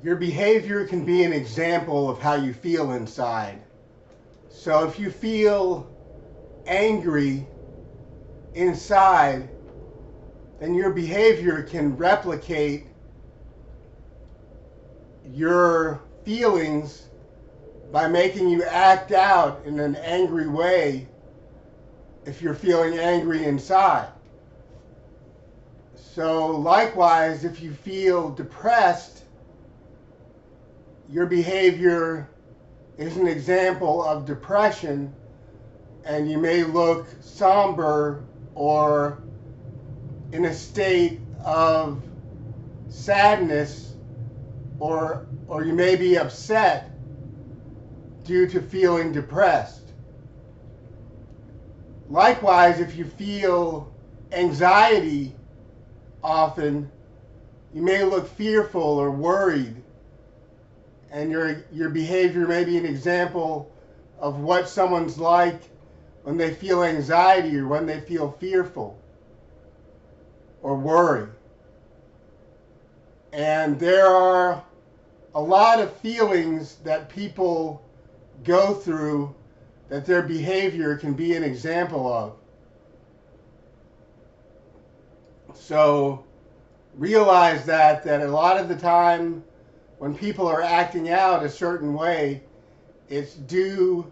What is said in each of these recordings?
Your behavior can be an example of how you feel inside. So if you feel angry inside, then your behavior can replicate your feelings by making you act out in an angry way if you're feeling angry inside. So likewise, if you feel depressed, your behavior is an example of depression, and you may look somber or in a state of sadness, or you may be upset due to feeling depressed. Likewise, if you feel anxiety often, you may look fearful or worried, and your behavior may be an example of what someone's like when they feel anxiety or when they feel fearful or worry. And there are a lot of feelings that people go through that their behavior can be an example of. So realize that a lot of the time when people are acting out a certain way, it's due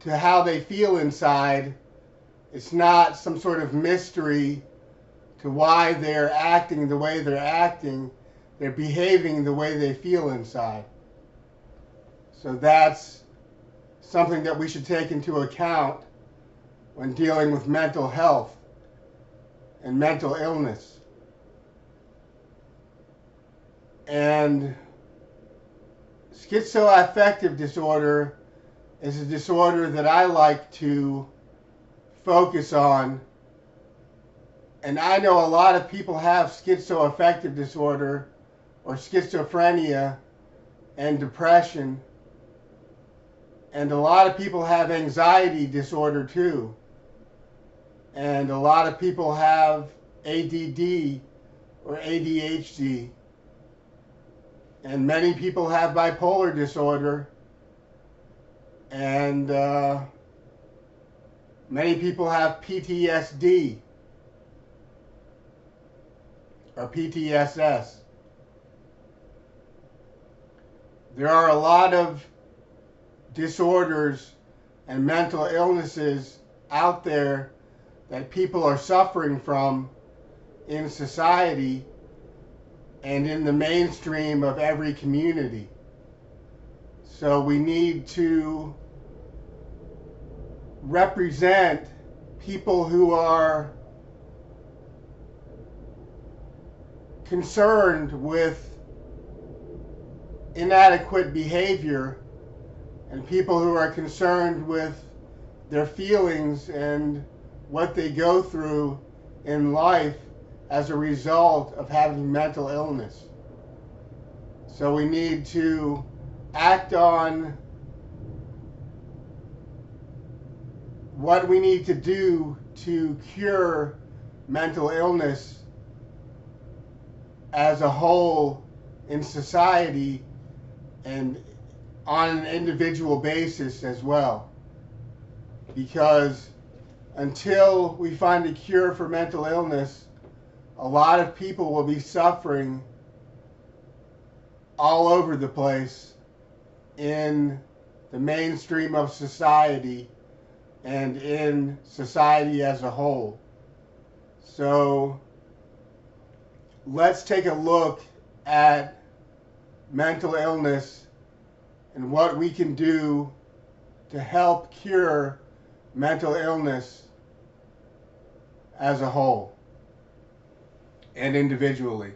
to how they feel inside. It's not some sort of mystery to why they're acting the way they're acting. They're behaving the way they feel inside. So that's something that we should take into account when dealing with mental health and mental illness. And schizoaffective disorder is a disorder that I like to focus on. And I know a lot of people have schizoaffective disorder or schizophrenia and depression. And a lot of people have anxiety disorder too. And a lot of people have ADD or ADHD. And many people have bipolar disorder. And many people have PTSD or PTSS. There are a lot of disorders and mental illnesses out there that people are suffering from in society and in the mainstream of every community. So we need to represent people who are concerned with inadequate behavior and people who are concerned with their feelings and what they go through in life as a result of having mental illness. So we need to act on what we need to do to cure mental illness as a whole in society and on an individual basis as well. Because until we find a cure for mental illness, a lot of people will be suffering all over the place in the mainstream of society and in society as a whole. So let's take a look at mental illness and what we can do to help cure mental illness as a whole and individually.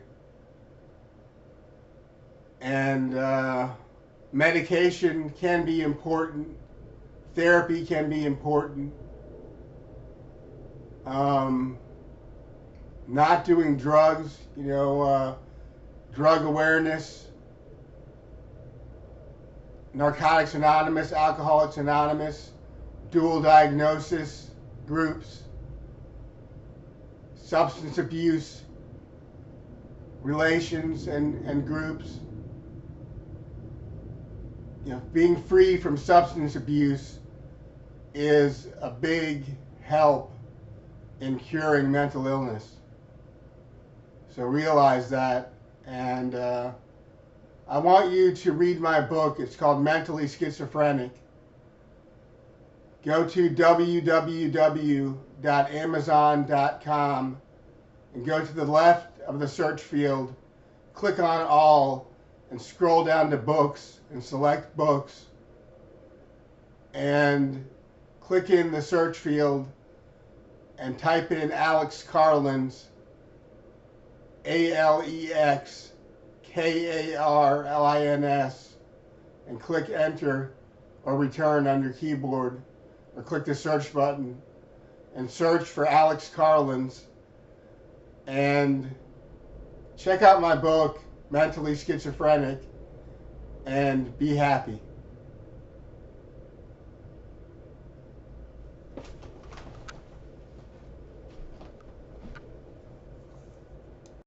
And medication can be important. Therapy can be important. Not doing drugs, drug awareness, Narcotics Anonymous, Alcoholics Anonymous, dual diagnosis groups, substance abuse relations and groups, being free from substance abuse is a big help in curing mental illness. So realize that, and I want you to read my book. It's called Mentally Schizophrenic. Go to www.amazon.com and go to the left of the search field, click on all, and scroll down to books and select books, and click in the search field and type in Alex Carlin's, AlexKarlins, and click enter or return on your keyboard, or click the search button and search for Alex Carlins, and check out my book, Mentally Schizophrenic, and be happy.